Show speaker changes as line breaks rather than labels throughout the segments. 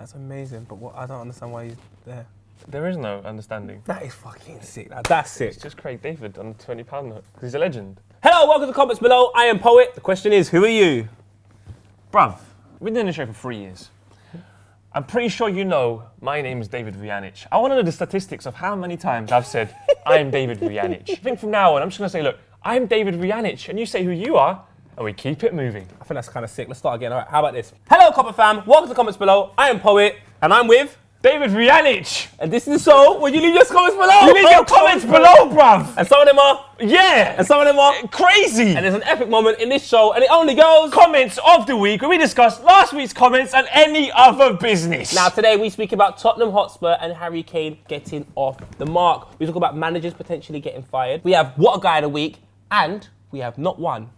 That's amazing, but I don't understand why he's there.
There is no understanding.
That is fucking sick. That's sick.
It's just Craig David on a £20 note, because he's a legend.
Hello, welcome to the comments below. I am Poet. The question is, who are you?
Bruv, we've been doing the show for 3 years. I'm pretty sure you know my name is David Vujanic. I want to know the statistics of how many times I've said, I'm David Vujanic. I think from now on, I'm just going to say, look, I'm David Vujanic, and you say who you are, and we keep it moving. I think that's kind of sick. Let's start again. All right, how about this? Hello, Copper fam. Welcome to the comments below. I am Poet, and I'm with David Vujanic.
And this is so when you leave your comments below.
You leave your comments below, bruv.
And some of them are,
yeah.
And some of them are
crazy.
And there's an epic moment in this show, and it only goes
comments of the week, where we discuss last week's comments and any other business.
Now today we speak about Tottenham Hotspur and Harry Kane getting off the mark. We talk about managers potentially getting fired. We have what a guy of the week, and we have not one,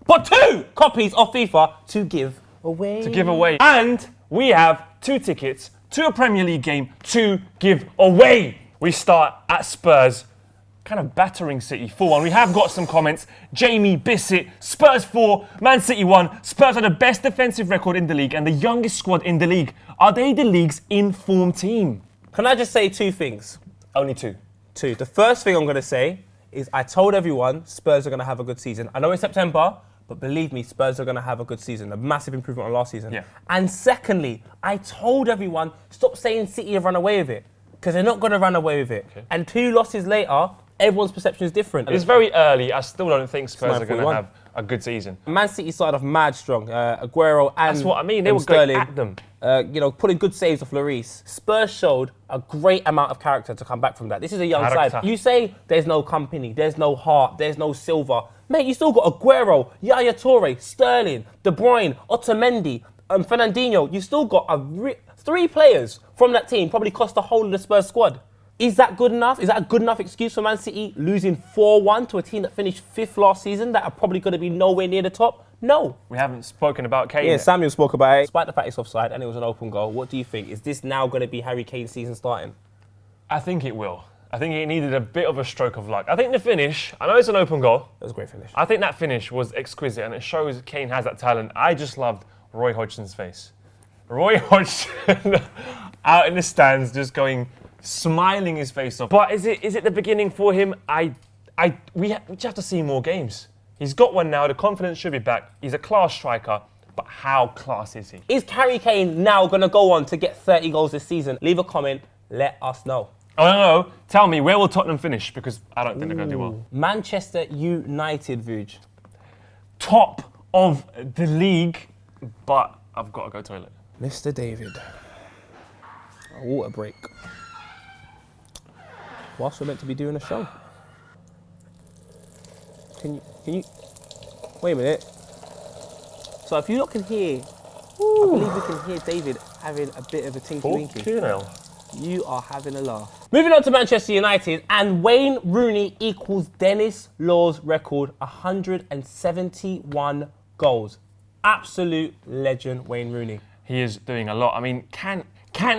but 2 copies of FIFA to give away.
And we have 2 tickets to a Premier League game to give away. We start at Spurs, kind of battering City 4-1. We have got some comments. Jamie Bissett, Spurs 4, Man City 1. Spurs are the best defensive record in the league and the youngest squad in the league. Are they the league's informed team?
Can I just say 2 things?
Only 2.
2. The first thing I'm going to say is I told everyone Spurs are going to have a good season. I know it's September, but believe me, Spurs are going to have a good season. A massive improvement on last season.
Yeah.
And secondly, I told everyone, stop saying City have run away with it, because they're not going to run away with it. Okay. And 2 losses later, everyone's perception is different.
It's very early. I still don't think Spurs are going to have a good season.
Man City started off mad strong. Aguero and
that's what I mean. They were
Sterling,
going at them.
Putting good saves off Lloris. Spurs showed a great amount of character to come back from that. This is a young side. You say there's no company, there's no heart, there's no silver. Mate, you still got Aguero, Yaya Toure, Sterling, De Bruyne, Otamendi, Fernandinho. You still got 3 players from that team probably cost the whole of the Spurs squad. Is that good enough? Is that a good enough excuse for Man City losing 4-1 to a team that finished 5th last season that are probably going to be nowhere near the top? No.
We haven't spoken about Kane.
Yeah, Samuel spoke about it. Despite the fact it's offside and it was an open goal, what do you think? Is this now going to be Harry Kane's season starting?
I think it will. I think it needed a bit of a stroke of luck. I think the finish, I know it's an open goal.
It was a great finish.
I think that finish was exquisite and it shows Kane has that talent. I just loved Roy Hodgson's face. Roy Hodgson out in the stands just smiling his face off. But is it the beginning for him? We just have to see more games. He's got one now. The confidence should be back. He's a class striker. But how class is he? Is
Harry Kane now going to go on to get 30 goals this season? Leave a comment. Let us know.
Oh, no. Tell me, where will Tottenham finish? Because I don't think they're going to do well.
Manchester United, Vuj.
Top of the league, but I've got to go toilet.
Mr. David. A water break. Whilst we're meant to be doing a show. Can you... Wait a minute. So if you lot can hear, I believe we can hear David having a bit of a tinky-winky. You are having a laugh. Moving on to Manchester United, and Wayne Rooney equals Dennis Law's record, 171 goals. Absolute legend, Wayne Rooney.
He is doing a lot. I mean, can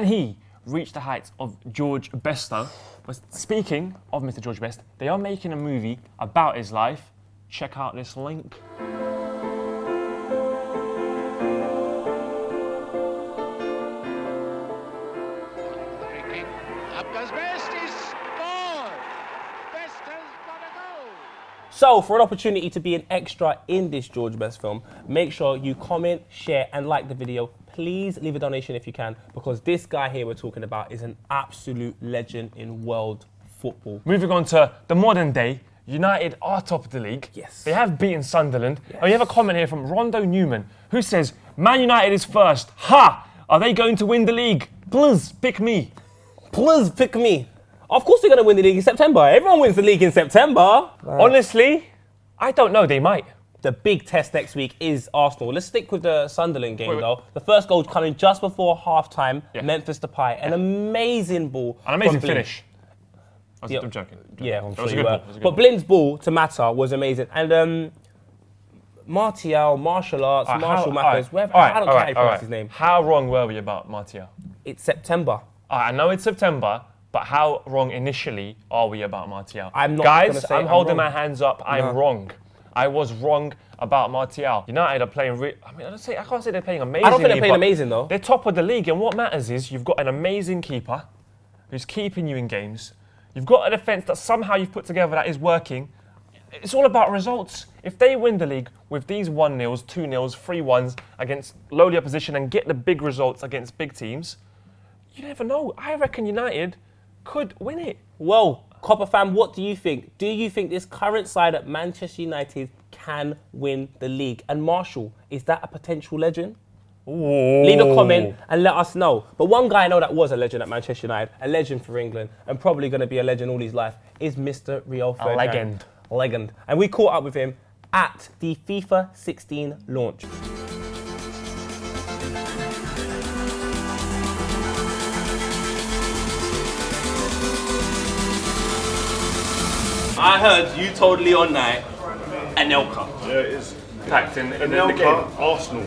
he reach the heights of George Best though? But speaking of Mr. George Best, they are making a movie about his life. Check out this link.
So, for an opportunity to be an extra in this George Best film, make sure you comment, share, and like the video. Please leave a donation if you can, because this guy here we're talking about is an absolute legend in world football.
Moving on to the modern day, United are top of the league.
Yes.
They have beaten Sunderland. Yes. And we have a comment here from Rondo Newman, who says, Man United is first. Ha! Are they going to win the league? Please pick me.
Please pick me. Of course they're going to win the league in September. Everyone wins the league in September.
Honestly, I don't know. They might.
The big test next week is Arsenal. Let's stick with the Sunderland game, though. The first goal coming just before half-time. Yeah. Memphis Depay. An amazing ball.
An amazing finish. I'm joking.
Yeah, I'm sure you were. But Blind's ball to Mata was amazing. And Martial, martial arts, Marshall Mathers, I don't care how you pronounce his name.
How wrong were we about Martial?
It's September.
I know it's September, but how wrong initially are we about Martial?
I'm not
Guys, I'm holding my hands up. I'm wrong. I was wrong about Martial. United are playing. I can't say they're playing amazing.
I don't think they're playing amazing though.
They're top of the league, and what matters is you've got an amazing keeper who's keeping you in games. You've got a defence that somehow you've put together that is working. It's all about results. If they win the league with these 1-0s, 2-0s, 3-1s against lowly opposition and get the big results against big teams, you never know. I reckon United could win it.
Well, Copper fam, what do you think? Do you think this current side at Manchester United can win the league? And Marshall, is that a potential legend?
Ooh.
Leave a comment and let us know. But one guy I know that was a legend at Manchester United, a legend for England, and probably going to be a legend all his life, is Mr. Rio Ferdinand.
A legend.
And we caught up with him at the FIFA 16 launch. I heard you told Leon Knight Anelka.
Yeah, it is.
Packed in the game.
Anelka, Arsenal.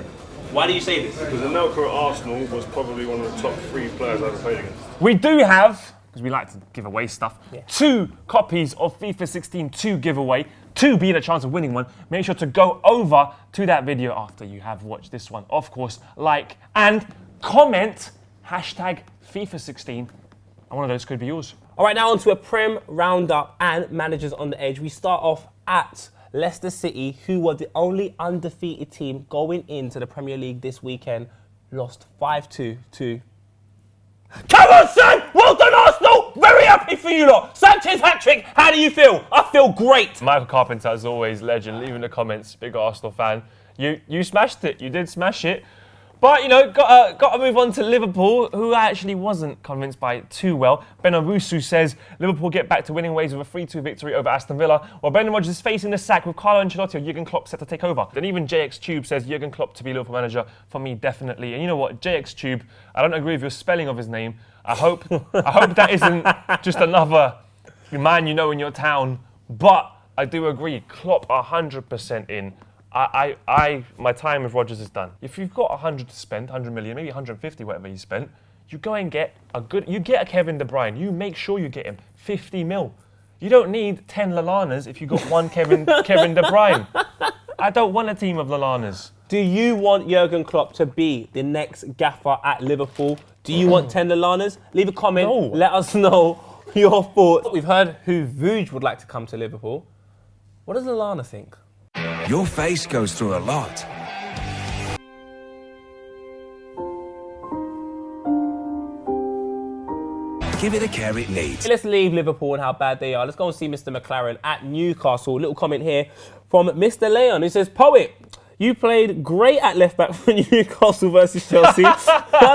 Why do you say this?
Because Anelka at Arsenal was probably one of the top 3 players I've ever played against.
We do have, because we like to give away stuff, 2 copies of FIFA 16 to give away, to be in a chance of winning one. Make sure to go over to that video after you have watched this one. Of course, like and comment hashtag FIFA 16, and one of those could be yours.
All right, now on to a Prem roundup and managers on the edge. We start off at Leicester City, who were the only undefeated team going into the Premier League this weekend, lost 5-2 to... Come on, son! Well done, Arsenal! Very happy for you lot! Sanchez hat-trick, how do you feel? I feel great!
Michael Carpenter, as always, legend. Leave in the comments, big Arsenal fan. You smashed it, you did smash it. But, you know, got to move on to Liverpool, who I actually wasn't convinced by it too well. Ben Owusu says Liverpool get back to winning ways with a 3-2 victory over Aston Villa, while Brendan Rodgers is facing the sack with Carlo Ancelotti or Jurgen Klopp set to take over. Then even JX Tube says Jurgen Klopp to be Liverpool manager. For me, definitely. And you know what, JX Tube, I don't agree with your spelling of his name. I hope that isn't just another man you know in your town. But I do agree, Klopp 100% in. My time with Rodgers is done. If you've got 100 to spend, 100 million, maybe 150, whatever you spent, you go and get you get a Kevin De Bruyne. You make sure you get him 50 mil. You don't need 10 Lalanas if you got one Kevin De Bruyne. I don't want a team of Lalanas.
Do you want Jurgen Klopp to be the next gaffer at Liverpool? Do you want 10 Lalanas? Leave a comment.
No.
Let us know your thoughts. We've heard who Vuj would like to come to Liverpool. What does Lallana think?
Your face goes through a lot. Give it the care it needs.
Let's leave Liverpool and how bad they are. Let's go and see Mr. McLaren at Newcastle. Little comment here from Mr. Leon, who says, Poet, you played great at left back for Newcastle versus Chelsea. None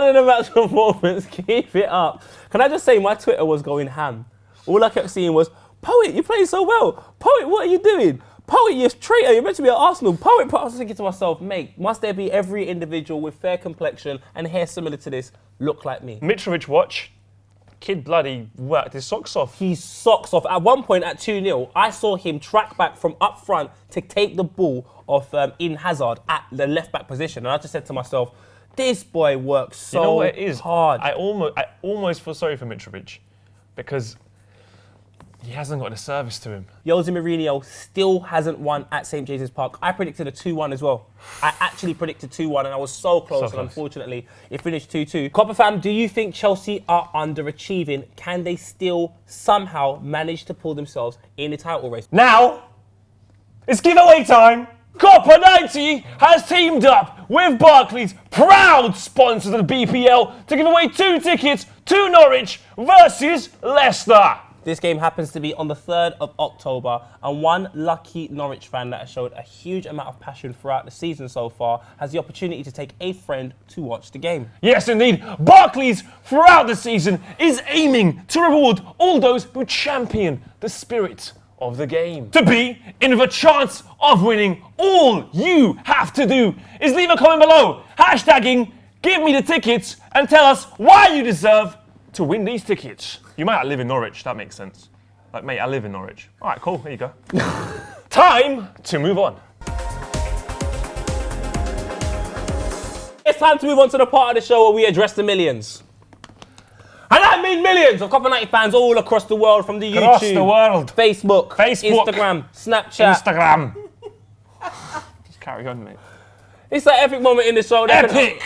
of the match performance. Keep it up. Can I just say my Twitter was going ham. All I kept seeing was, Poet, you played so well. Poet, what are you doing? Poet, you're a traitor. You're meant to be at Arsenal. Poet, I was thinking to myself, mate, must there be every individual with fair complexion and hair similar to this look like me?
Mitrovic watch. Kid bloody worked his socks off.
His socks off. At one point at 2-0, I saw him track back from up front to take the ball off in Hazard at the left back position. And I just said to myself, this boy works so
you know what it is?
hard.
I almost feel sorry for Mitrovic because he hasn't got the service to him.
Jose Mourinho still hasn't won at St. James's Park. I predicted a 2-1 as well. I actually predicted 2-1 and I was so close, and unfortunately it finished 2-2. Copper fam, do you think Chelsea are underachieving? Can they still somehow manage to pull themselves in the title race?
Now, it's giveaway time. Copper 90 has teamed up with Barclays, proud sponsors of the BPL, to give away 2 tickets to Norwich versus Leicester.
This game happens to be on the 3rd of October, and one lucky Norwich fan that has showed a huge amount of passion throughout the season so far has the opportunity to take a friend to watch the game.
Yes, indeed. Barclays, throughout the season, is aiming to reward all those who champion the spirit of the game. To be in with a chance of winning, all you have to do is leave a comment below, hashtagging give me the tickets, and tell us why you deserve to win these tickets. You might live in Norwich, that makes sense. Like, mate, I live in Norwich. All right, cool, there you go. Time to move on.
It's time to move on to the part of the show where we address the millions. And I mean millions of Copper 90 fans all across the world, from the
Across
YouTube,
the world.
Facebook,
Facebook,
Instagram, Snapchat,
Instagram, Carry on, mate.
It's an epic moment in the show.
Epic!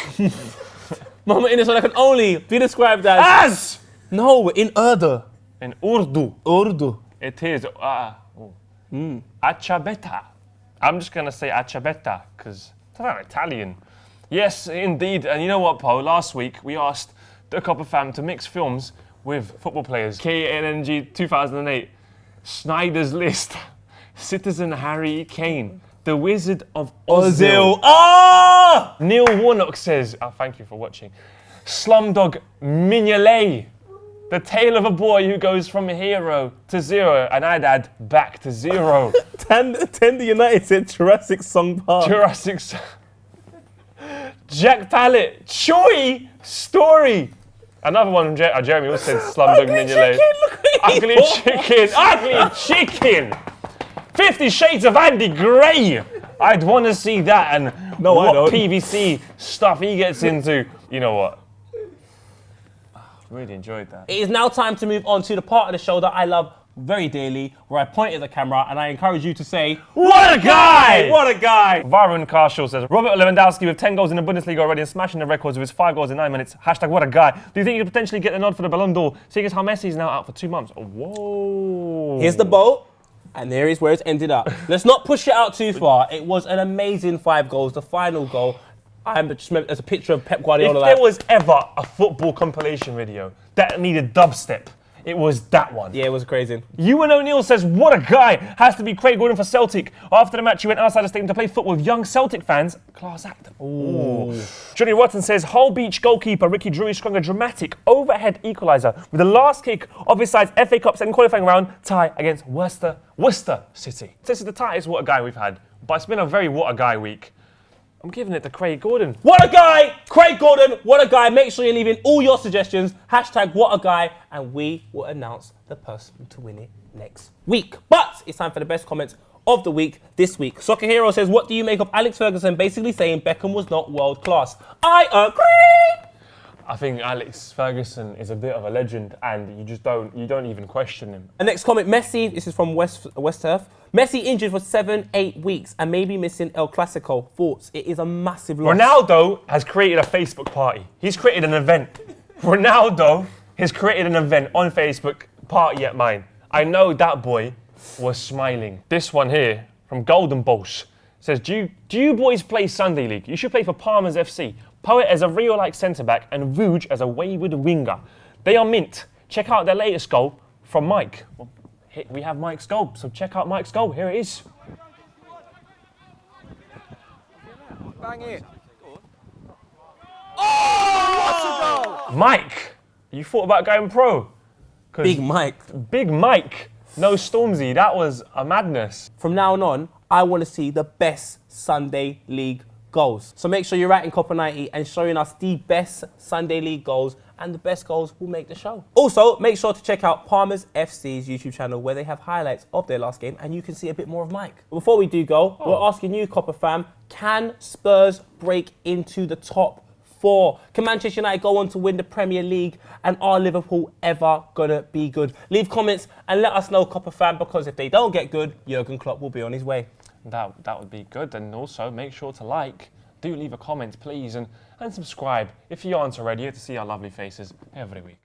Moment in the show that can only be described as... No, in Urdu.
In Urdu.
Urdu.
It is Achabeta. I'm just going to say Achabeta because it's not Italian. Yes, indeed. And you know what, Paul? Last week we asked the Copper fam to mix films with football players. KNNG 2008, Snyder's List, Citizen Harry Kane, The Wizard of Ozil.
Ah!
Neil Warnock says, thank you for watching, Slumdog Mignolet, the tale of a boy who goes from hero to zero, and I'd add back to zero.
Tender United said Jurassic Song Park.
Jurassic Jack Pallet, Choi Story. Another one from Jeremy also said Slumdog Mignolet. Ugly chicken, ugly chicken. 50 Shades of Andy Gray. I'd want to see that and what PVC stuff he gets into. You know what? Really enjoyed that.
It is now time to move on to the part of the show that I love very dearly, where I point at the camera and I encourage you to say,
what a guy!
What a guy!
Varun Karshall says, Robert Lewandowski with 10 goals in the Bundesliga already and smashing the records with his 5 goals in 9 minutes. Hashtag what a guy. Do you think he could potentially get the nod for the Ballon d'Or, seeing as how Messi is now out for 2 months? Whoa.
Here's the boat, and there is where it's ended up. Let's not push it out too far. It was an amazing 5 goals. The final goal, I just remember there's a picture of Pep Guardiola.
If there was ever a football compilation video that needed dubstep, it was that one.
Yeah, it was crazy.
Ewan O'Neill says, what a guy. Has to be Craig Gordon for Celtic. After the match, he went outside the stadium to play football with young Celtic fans. Class act. Ooh. Johnny Rotten says, Hull Beach goalkeeper Ricky Drury scoring a dramatic overhead equaliser with the last kick of his side's FA Cup second qualifying round tie against Worcester City. This is the tightest what a guy we've had, but it's been a very what a guy week. I'm giving it to Craig Gordon.
What a guy! Craig Gordon, what a guy. Make sure you're leaving all your suggestions. Hashtag what a guy, and we will announce the person to win it next week. But it's time for the best comments of the week this week. Soccer Hero says, what do you make of Alex Ferguson basically saying Beckham was not world class? I agree!
I think Alex Ferguson is a bit of a legend, and you don't even question him.
The next comment, Messi, this is from West Turf. Messi injured for 7-8 weeks and maybe missing El Clasico. Thoughts? It is a massive loss.
Ronaldo has created a Facebook party. He's created an event. Ronaldo has created an event on Facebook, party at mine. I know that boy was smiling. This one here from Golden Balls says, do you boys play Sunday League? You should play for Palmer's FC. Poet as a Rio-like centre-back and Vuj as a wayward winger. They are mint. Check out their latest goal from Mike. Well, we have Mike's goal, so check out Mike's goal. Here it is.
Bang it.
Oh, what a goal!
Mike, you thought about going pro?
Big Mike.
Big Mike. No Stormzy. That was a madness.
From now on, I want to see the best Sunday League goals. So make sure you're writing Copper 90 and showing us the best Sunday League goals, and the best goals will make the show. Also, make sure to check out Palmer's FC's YouTube channel where they have highlights of their last game and you can see a bit more of Mike. Before we do go, we're asking you, Copper fam, can Spurs break into the top 4? Can Manchester United go on to win the Premier League? And are Liverpool ever gonna be good? Leave comments and let us know, Copper fam, because if they don't get good, Jurgen Klopp will be on his way.
That would be good. And also make sure to like, do leave a comment please, and subscribe if you aren't already, to see our lovely faces every week.